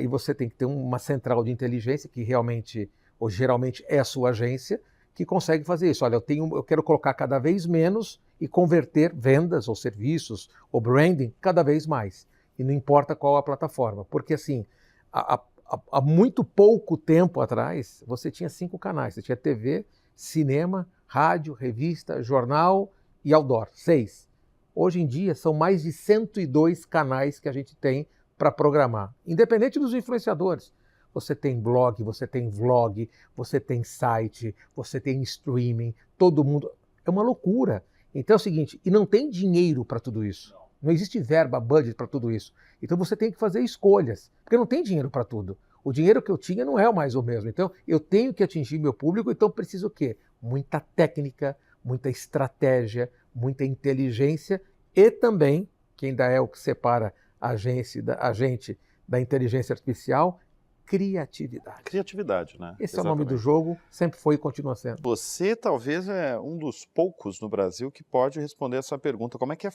[SPEAKER 4] e você tem que ter uma central de inteligência que realmente, ou geralmente é a sua agência, que consegue fazer isso. Olha, eu quero colocar cada vez menos e converter vendas ou serviços ou branding cada vez mais. E não importa qual a plataforma. Porque assim, há muito pouco tempo atrás, você tinha 5 canais. Você tinha TV, cinema, rádio, revista, jornal e outdoor. 6. Hoje em dia, são mais de 102 canais que a gente tem para programar, independente dos influenciadores. Você tem blog, você tem vlog, você tem site, você tem streaming, todo mundo. É uma loucura. Então é o seguinte, e não tem dinheiro para tudo isso. Não existe verba, budget para tudo isso. Então você tem que fazer escolhas, porque não tem dinheiro para tudo. O dinheiro que eu tinha não é mais o mesmo. Então eu tenho que atingir meu público, então preciso o quê? Muita técnica, muita estratégia, muita inteligência e também, que ainda é o que separa a gente da inteligência artificial, criatividade.
[SPEAKER 1] Criatividade, né?
[SPEAKER 4] Esse é o nome do jogo, sempre foi e continua sendo.
[SPEAKER 1] Você talvez é um dos poucos no Brasil que pode responder essa pergunta. Como é que é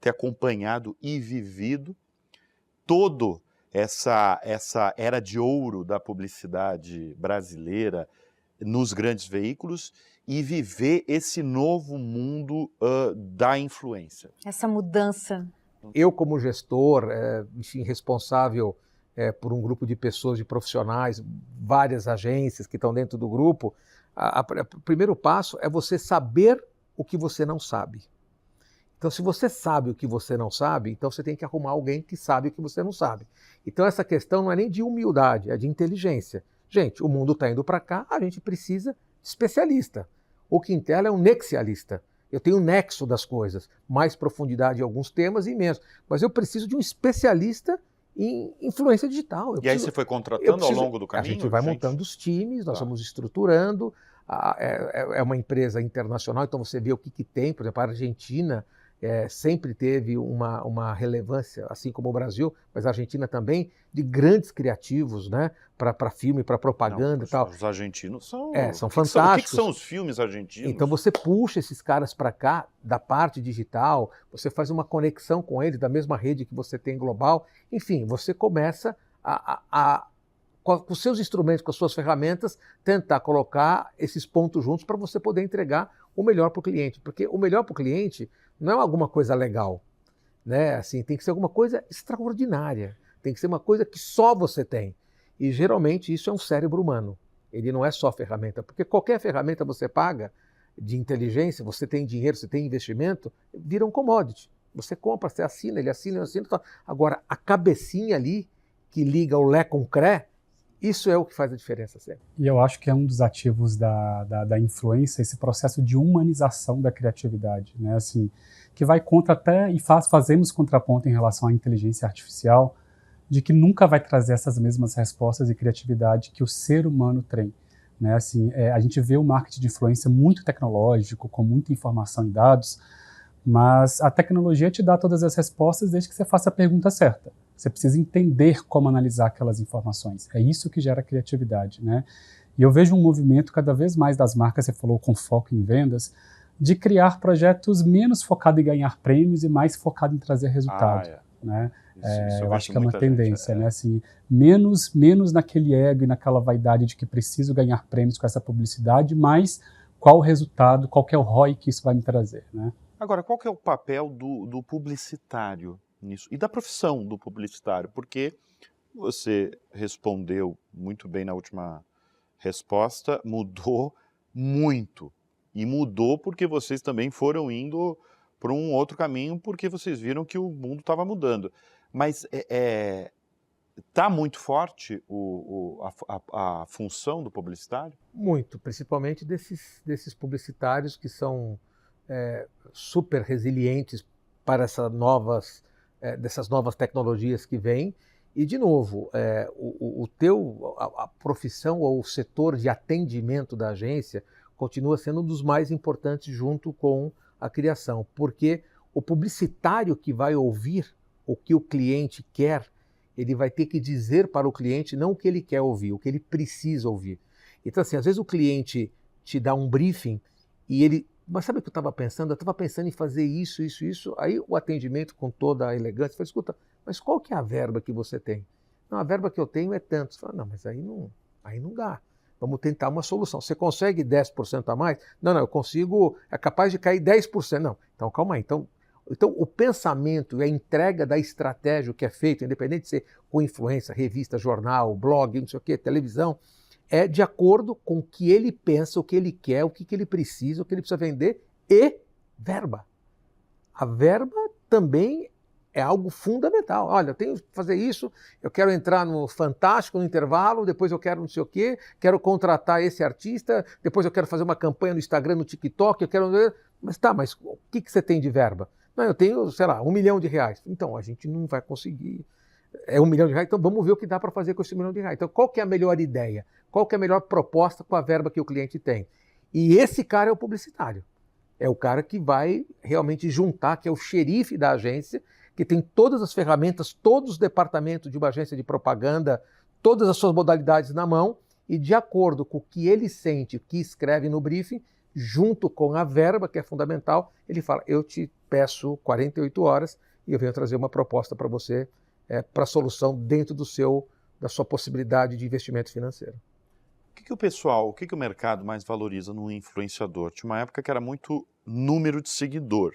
[SPEAKER 1] ter acompanhado e vivido todo essa era de ouro da publicidade brasileira nos grandes veículos e viver esse novo mundo da influência?
[SPEAKER 2] Essa mudança.
[SPEAKER 4] Eu, como gestor, responsável por um grupo de pessoas, de profissionais, várias agências que estão dentro do grupo, o primeiro passo é você saber o que você não sabe. Então, se você sabe o que você não sabe, então você tem que arrumar alguém que sabe o que você não sabe. Então, essa questão não é nem de humildade, é de inteligência. Gente, o mundo está indo para cá, a gente precisa de especialista. O Quintela é um nexialista. Eu tenho um nexo das coisas, mais profundidade em alguns temas e menos. Mas eu preciso de um especialista em influência digital.
[SPEAKER 1] Aí você foi contratando ao longo do caminho?
[SPEAKER 4] A gente vai montando os times, nós vamos estruturando. É uma empresa internacional, então você vê o que tem. Por exemplo, a Argentina sempre teve uma relevância, assim como o Brasil, mas a Argentina também, de grandes criativos, né, para filme, para propaganda
[SPEAKER 1] Não,
[SPEAKER 4] e tal.
[SPEAKER 1] os argentinos são...
[SPEAKER 4] São
[SPEAKER 1] O que
[SPEAKER 4] fantásticos.
[SPEAKER 1] são os filmes argentinos?
[SPEAKER 4] Então você puxa esses caras para cá, da parte digital, você faz uma conexão com eles, da mesma rede que você tem global, enfim, você começa com os seus instrumentos, com as suas ferramentas, tentar colocar esses pontos juntos para você poder entregar o melhor para o cliente. Porque o melhor para o cliente não é alguma coisa legal, né? Assim, tem que ser alguma coisa extraordinária, tem que ser uma coisa que só você tem. E geralmente isso é um cérebro humano, ele não é só ferramenta, porque qualquer ferramenta você paga de inteligência, você tem dinheiro, você tem investimento, vira um commodity. Você compra, você assina, ele assina, eu assino. Tal. Agora, a cabecinha ali, que liga o Lé com o Cré, isso é o que faz a diferença sempre.
[SPEAKER 3] E eu acho que é um dos ativos da influência, esse processo de humanização da criatividade, né? Assim, que vai contra até, e fazemos contraponto em relação à inteligência artificial, de que nunca vai trazer essas mesmas respostas e criatividade que o ser humano tem. Né? Assim, a gente vê o marketing de influência muito tecnológico, com muita informação e dados, mas a tecnologia te dá todas as respostas desde que você faça a pergunta certa. Você precisa entender como analisar aquelas informações. É isso que gera criatividade, né? E eu vejo um movimento cada vez mais das marcas, você falou com foco em vendas, de criar projetos menos focados em ganhar prêmios e mais focados em trazer resultado. Né?
[SPEAKER 1] Isso
[SPEAKER 3] eu acho que é uma tendência,
[SPEAKER 1] gente,
[SPEAKER 3] né? Assim, menos naquele ego e naquela vaidade de que preciso ganhar prêmios com essa publicidade, mas qual o resultado, qual que é o ROI que isso vai me trazer, né?
[SPEAKER 1] Agora, qual que é o papel do publicitário nisso? E da profissão do publicitário? Porque você respondeu muito bem na última resposta, mudou muito. E mudou porque vocês também foram indo para um outro caminho, porque vocês viram que o mundo estava mudando. Mas está muito forte a função do publicitário?
[SPEAKER 4] Muito, principalmente desses publicitários que são super resilientes para dessas novas tecnologias que vêm. E, de novo, a profissão ou o setor de atendimento da agência continua sendo um dos mais importantes junto com a criação, porque o publicitário que vai ouvir o que o cliente quer, ele vai ter que dizer para o cliente não o que ele quer ouvir, o que ele precisa ouvir. Então, assim, às vezes o cliente te dá um briefing e ele... Mas sabe o que eu estava pensando? Eu estava pensando em fazer isso, isso, isso. Aí o atendimento, com toda a elegância, fala, escuta, mas qual que é a verba que você tem? Não, a verba que eu tenho é tanto. Você fala, não, mas aí não dá. Vamos tentar uma solução. Você consegue 10% a mais? Não, eu consigo, é capaz de cair 10%. Não, então calma aí. Então o pensamento e a entrega da estratégia que é feito, independente de ser com influência, revista, jornal, blog, não sei o quê, televisão, é de acordo com o que ele pensa, o que ele quer, o que ele precisa, o que ele precisa vender e verba. A verba também é algo fundamental. Olha, eu tenho que fazer isso, eu quero entrar no Fantástico no intervalo, depois eu quero não sei o quê, quero contratar esse artista, depois eu quero fazer uma campanha no Instagram, no TikTok, eu quero... mas o que você tem de verba? Não, eu tenho, sei lá, R$1 milhão. Então, a gente não vai conseguir. É R$1 milhão, então vamos ver o que dá para fazer com esse R$1 milhão. Então, qual que é a melhor ideia? Qual que é a melhor proposta com a verba que o cliente tem? E esse cara é o publicitário. É o cara que vai realmente juntar, que é o xerife da agência, que tem todas as ferramentas, todos os departamentos de uma agência de propaganda, todas as suas modalidades na mão, e de acordo com o que ele sente, o que escreve no briefing, junto com a verba, que é fundamental, ele fala, eu te peço 48 horas e eu venho trazer uma proposta para você, para a solução dentro da sua possibilidade de investimento financeiro.
[SPEAKER 1] O que o mercado mais valoriza no influenciador? Tinha uma época que era muito número de seguidor.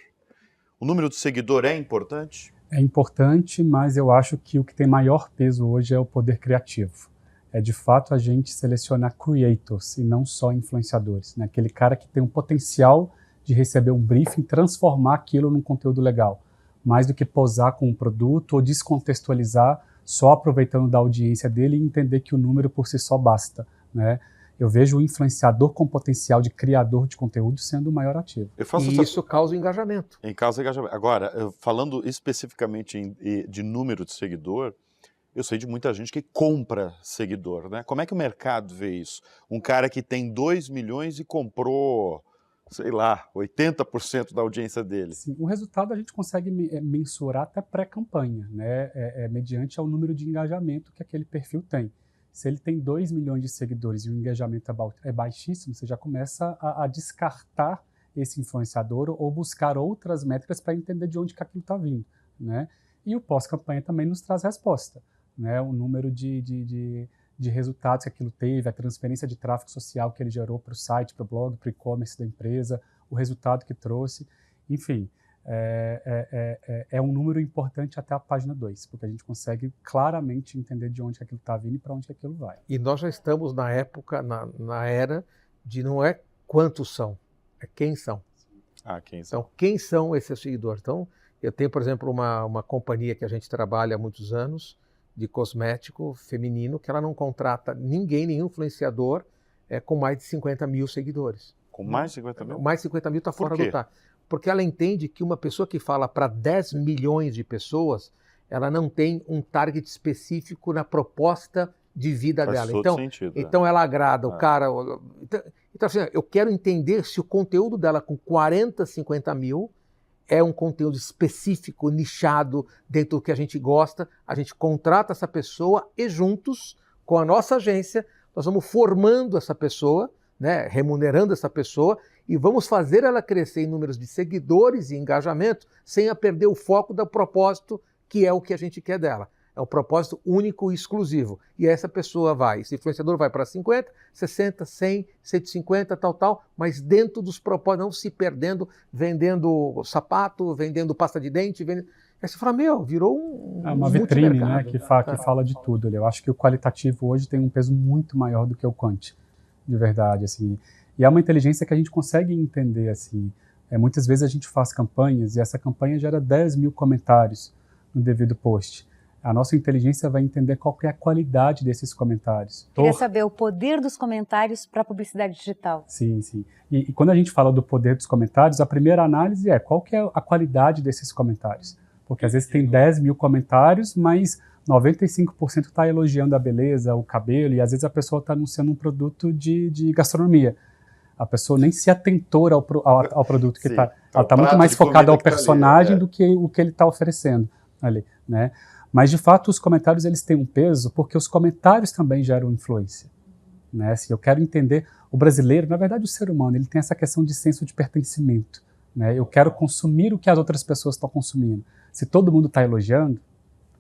[SPEAKER 1] O número de seguidor é importante?
[SPEAKER 3] É importante, mas eu acho que o que tem maior peso hoje é o poder criativo. É de fato a gente selecionar creators e não só influenciadores, né? Aquele cara que tem um potencial de receber um briefing e transformar aquilo num conteúdo legal, mais do que posar com um produto ou descontextualizar só aproveitando da audiência dele e entender que o número por si só basta, né? Eu vejo o influenciador com potencial de criador de conteúdo sendo o maior ativo.
[SPEAKER 4] Isso causa engajamento.
[SPEAKER 1] Causa engajamento. Agora, falando especificamente de número de seguidor, eu sei de muita gente que compra seguidor, né? Como é que o mercado vê isso? Um cara que tem 2 milhões e comprou sei lá, 80% da audiência dele.
[SPEAKER 3] Sim, o resultado a gente consegue mensurar até pré-campanha, né? Mediante ao número de engajamento que aquele perfil tem. Se ele tem 2 milhões de seguidores e o engajamento é baixíssimo, você já começa a descartar esse influenciador ou buscar outras métricas para entender de onde que aquilo está vindo, né? E o pós-campanha também nos traz resposta, né? O número de resultados que aquilo teve, a transferência de tráfego social que ele gerou para o site, para o blog, para o e-commerce da empresa, o resultado que trouxe, enfim, é um número importante até a página 2, porque a gente consegue claramente entender de onde aquilo está vindo e para onde aquilo vai.
[SPEAKER 4] E nós já estamos na época, na era de não é quantos são, é quem são.
[SPEAKER 1] Quem são?
[SPEAKER 4] Então, quem são esses seguidores? Então, eu tenho, por exemplo, uma companhia que a gente trabalha há muitos anos, de cosmético feminino, que ela não contrata ninguém, nenhum influenciador, com mais de 50 mil seguidores.
[SPEAKER 1] Com mais de 50 mil?
[SPEAKER 4] Mais de 50 mil está fora
[SPEAKER 1] quê?
[SPEAKER 4] do TAR. Porque ela entende que uma pessoa que fala para 10 milhões de pessoas, ela não tem um target específico na proposta de vida
[SPEAKER 1] Faz
[SPEAKER 4] dela.
[SPEAKER 1] todo sentido,
[SPEAKER 4] então ela agrada o cara. Então assim, eu quero entender se o conteúdo dela com 40, 50 mil é um conteúdo específico, nichado, dentro do que a gente gosta, a gente contrata essa pessoa e juntos, com a nossa agência, nós vamos formando essa pessoa, né, remunerando essa pessoa e vamos fazer ela crescer em números de seguidores e engajamento sem a perder o foco do propósito, que é o que a gente quer dela. É um propósito único e exclusivo. E essa pessoa vai, esse influenciador vai para 50, 60, 100, 150, tal, mas dentro dos propósitos, não se perdendo, vendendo sapato, vendendo pasta de dente, vendendo... Aí você fala, virou
[SPEAKER 3] uma vitrine, né, que fala de tudo. Eu acho que o qualitativo hoje tem um peso muito maior do que o quant, de verdade, assim. E é uma inteligência que a gente consegue entender, assim. Muitas vezes a gente faz campanhas e essa campanha gera 10 mil comentários no devido post. A nossa inteligência vai entender qual que é a qualidade desses comentários.
[SPEAKER 2] Queria saber o poder dos comentários para a publicidade digital.
[SPEAKER 3] Sim, sim. E quando a gente fala do poder dos comentários, a primeira análise é qual que é a qualidade desses comentários. Porque às vezes tem 10 mil comentários, mas 95% está elogiando a beleza, o cabelo, e às vezes a pessoa está anunciando um produto de gastronomia. A pessoa nem se atentou ao produto que está. Ela está muito mais focada ao personagem do que o que ele está oferecendo ali, né? Mas, de fato, os comentários eles têm um peso porque os comentários também geram influência, né? Se eu quero entender, o brasileiro, na verdade o ser humano, ele tem essa questão de senso de pertencimento, né? Eu quero consumir o que as outras pessoas estão consumindo. Se todo mundo está elogiando,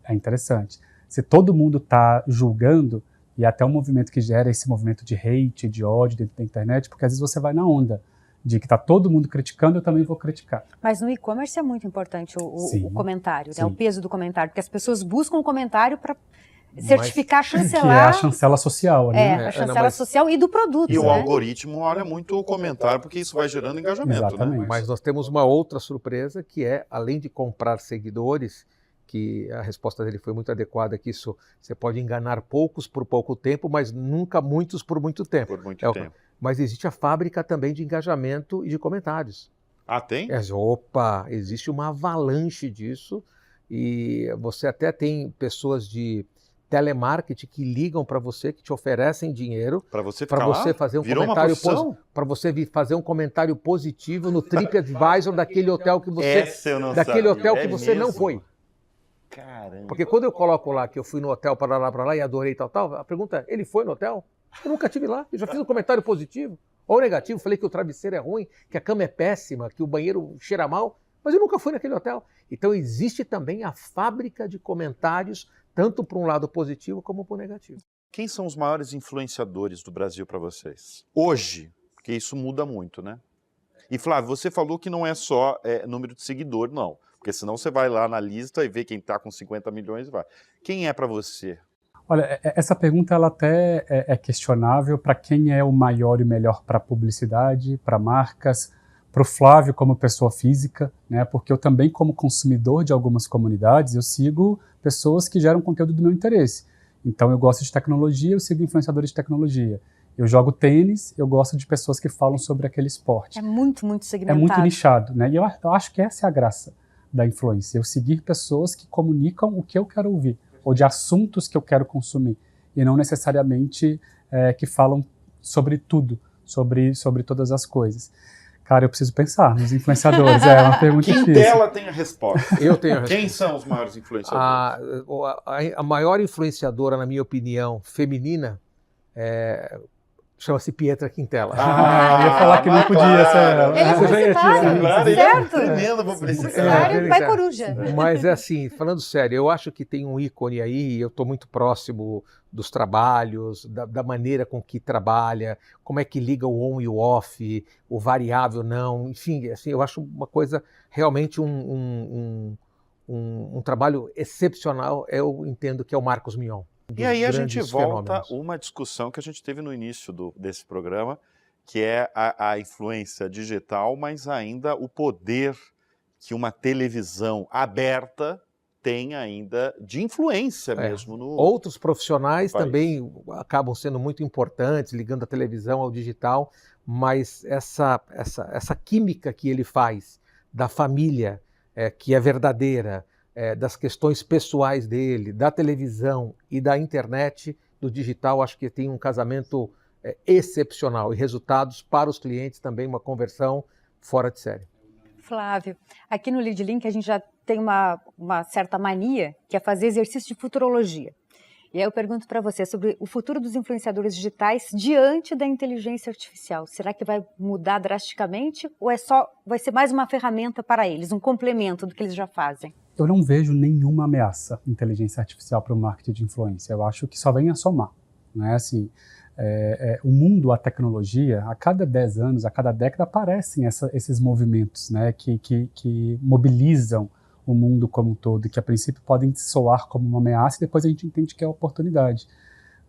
[SPEAKER 3] é interessante. Se todo mundo está julgando, e até um movimento que gera esse movimento de hate, de ódio dentro da internet, porque às vezes você vai na onda de que está todo mundo criticando, eu também vou criticar.
[SPEAKER 2] Mas no e-commerce é muito importante o comentário, né? O peso do comentário, porque as pessoas buscam o comentário para certificar, chancelar.
[SPEAKER 3] Que é a chancela social, né?
[SPEAKER 2] A chancela social e do produto.
[SPEAKER 1] E o algoritmo olha muito o comentário, porque isso vai gerando engajamento.
[SPEAKER 3] Exatamente.
[SPEAKER 1] Né?
[SPEAKER 4] Mas nós temos uma outra surpresa, que é, além de comprar seguidores, que a resposta dele foi muito adequada, que isso você pode enganar poucos por pouco tempo, mas nunca muitos por muito tempo.
[SPEAKER 1] Por muito tempo.
[SPEAKER 4] Mas existe a fábrica também de engajamento e de comentários.
[SPEAKER 1] Tem?
[SPEAKER 4] Existe uma avalanche disso, e você até tem pessoas de telemarketing que ligam para você, que te oferecem dinheiro para você fazer um comentário para você fazer um comentário positivo no TripAdvisor daquele hotel que você você não foi.
[SPEAKER 1] Caramba.
[SPEAKER 4] Porque quando eu coloco lá que eu fui no hotel para lá e adorei tal, a pergunta é, ele foi no hotel? Eu nunca estive lá, eu já fiz um comentário positivo ou negativo, falei que o travesseiro é ruim, que a cama é péssima, que o banheiro cheira mal, mas eu nunca fui naquele hotel. Então existe também a fábrica de comentários, tanto para um lado positivo como para o negativo.
[SPEAKER 1] Quem são os maiores influenciadores do Brasil para vocês? Hoje, porque isso muda muito, né? E Flávio, você falou que não é só número de seguidor, não. Porque senão você vai lá na lista e vê quem está com 50 milhões e vai. Quem é para você?
[SPEAKER 3] Olha, essa pergunta ela até é questionável para quem é o maior e melhor para publicidade, para marcas, para o Flávio como pessoa física, né? Porque eu também, como consumidor de algumas comunidades, eu sigo pessoas que geram conteúdo do meu interesse. Então eu gosto de tecnologia, eu sigo influenciadores de tecnologia. Eu jogo tênis, eu gosto de pessoas que falam sobre aquele esporte.
[SPEAKER 2] É muito segmentado.
[SPEAKER 3] É muito nichado, né? E eu acho que essa é a graça da influência, eu seguir pessoas que comunicam o que eu quero ouvir, ou de assuntos que eu quero consumir, e não necessariamente que falam sobre tudo, sobre todas as coisas. Cara, eu preciso pensar nos influenciadores, é uma pergunta difícil.
[SPEAKER 1] Quintela tem a resposta.
[SPEAKER 4] Eu tenho a resposta.
[SPEAKER 1] Quem são os maiores influenciadores?
[SPEAKER 4] A maior influenciadora, na minha opinião, feminina, chama-se Pietra Quintela.
[SPEAKER 3] Eu ia falar que não podia ser ela.
[SPEAKER 2] Ele é
[SPEAKER 3] Você já ia tirar.
[SPEAKER 2] publicitário,
[SPEAKER 1] Claro, ele é
[SPEAKER 2] certo?
[SPEAKER 1] tremendo publicitário.
[SPEAKER 2] Publicitário, pai coruja.
[SPEAKER 4] Mas é assim, falando sério, eu acho que tem um ícone aí, eu estou muito próximo dos trabalhos, da maneira com que trabalha, como é que liga o on e o off, o variável não, enfim, assim, eu acho uma coisa realmente um trabalho excepcional, eu entendo que é o Marcos Mion.
[SPEAKER 1] E aí a gente
[SPEAKER 4] Grandes
[SPEAKER 1] volta
[SPEAKER 4] fenômenos.
[SPEAKER 1] uma discussão que a gente teve no início desse programa, que é a influência digital, mas ainda o poder que uma televisão aberta tem ainda de influência mesmo no
[SPEAKER 4] Outros profissionais
[SPEAKER 1] país.
[SPEAKER 4] também acabam sendo muito importantes, ligando a televisão ao digital, mas essa química que ele faz da família, que é verdadeira, das questões pessoais dele, da televisão e da internet, do digital, acho que tem um casamento excepcional e resultados para os clientes também, uma conversão fora de série.
[SPEAKER 2] Flávio, aqui no Lead Link a gente já tem uma certa mania, que é fazer exercício de futurologia. E aí eu pergunto para você sobre o futuro dos influenciadores digitais diante da inteligência artificial. Será que vai mudar drasticamente ou vai ser mais uma ferramenta para eles, um complemento do que eles já fazem?
[SPEAKER 3] Eu não vejo nenhuma ameaça à inteligência artificial para o marketing de influência. Eu acho que só vem a somar. Né? Assim, o mundo, a tecnologia, a cada 10 anos, a cada década aparecem esses movimentos, né, que mobilizam o mundo como um todo, que a princípio podem soar como uma ameaça e depois a gente entende que é oportunidade.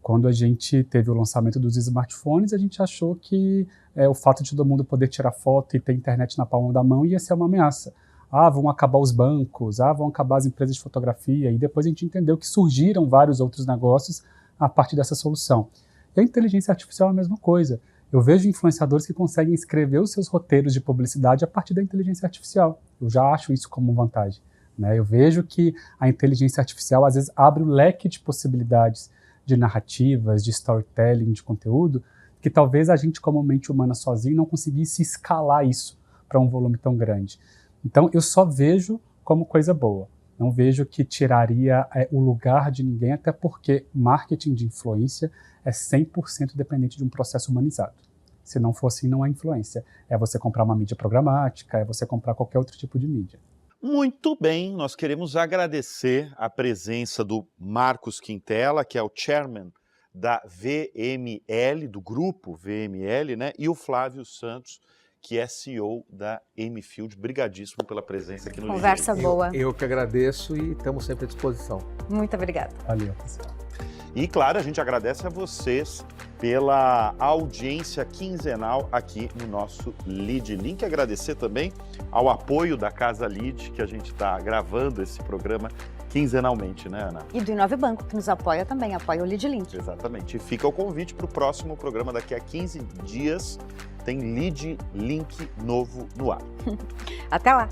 [SPEAKER 3] Quando a gente teve o lançamento dos smartphones, a gente achou que o fato de todo mundo poder tirar foto e ter internet na palma da mão ia ser uma ameaça. Vão acabar os bancos, vão acabar as empresas de fotografia, e depois a gente entendeu que surgiram vários outros negócios a partir dessa solução. E a inteligência artificial é a mesma coisa. Eu vejo influenciadores que conseguem escrever os seus roteiros de publicidade a partir da inteligência artificial. Eu já acho isso como vantagem. Né? Eu vejo que a inteligência artificial às vezes abre um leque de possibilidades de narrativas, de storytelling, de conteúdo, que talvez a gente como mente humana sozinho não conseguisse escalar isso para um volume tão grande. Então eu só vejo como coisa boa. Não vejo que tiraria o lugar de ninguém, até porque marketing de influência é 100% dependente de um processo humanizado. Se não for assim, não há influência. É você comprar uma mídia programática, é você comprar qualquer outro tipo de mídia.
[SPEAKER 1] Muito bem, nós queremos agradecer a presença do Marcos Quintela, que é o chairman da VML, do grupo VML, né? E o Flávio Santos, que é CEO da M-Field. Brigadíssimo pela presença aqui no
[SPEAKER 2] Conversa
[SPEAKER 1] Lead.
[SPEAKER 2] boa.
[SPEAKER 4] Eu que agradeço e estamos sempre à disposição.
[SPEAKER 2] Muito obrigada.
[SPEAKER 3] Valeu, pessoal.
[SPEAKER 1] E, claro, a gente agradece a vocês pela audiência quinzenal aqui no nosso Lead Link. Agradecer também ao apoio da Casa Lead, que a gente está gravando esse programa quinzenalmente, né, Ana?
[SPEAKER 2] E do Inove Banco, que nos apoia também, apoia o Lead Link.
[SPEAKER 1] Exatamente. E fica o convite para o próximo programa daqui a 15 dias. Tem Lead Link novo no ar.
[SPEAKER 2] Até lá!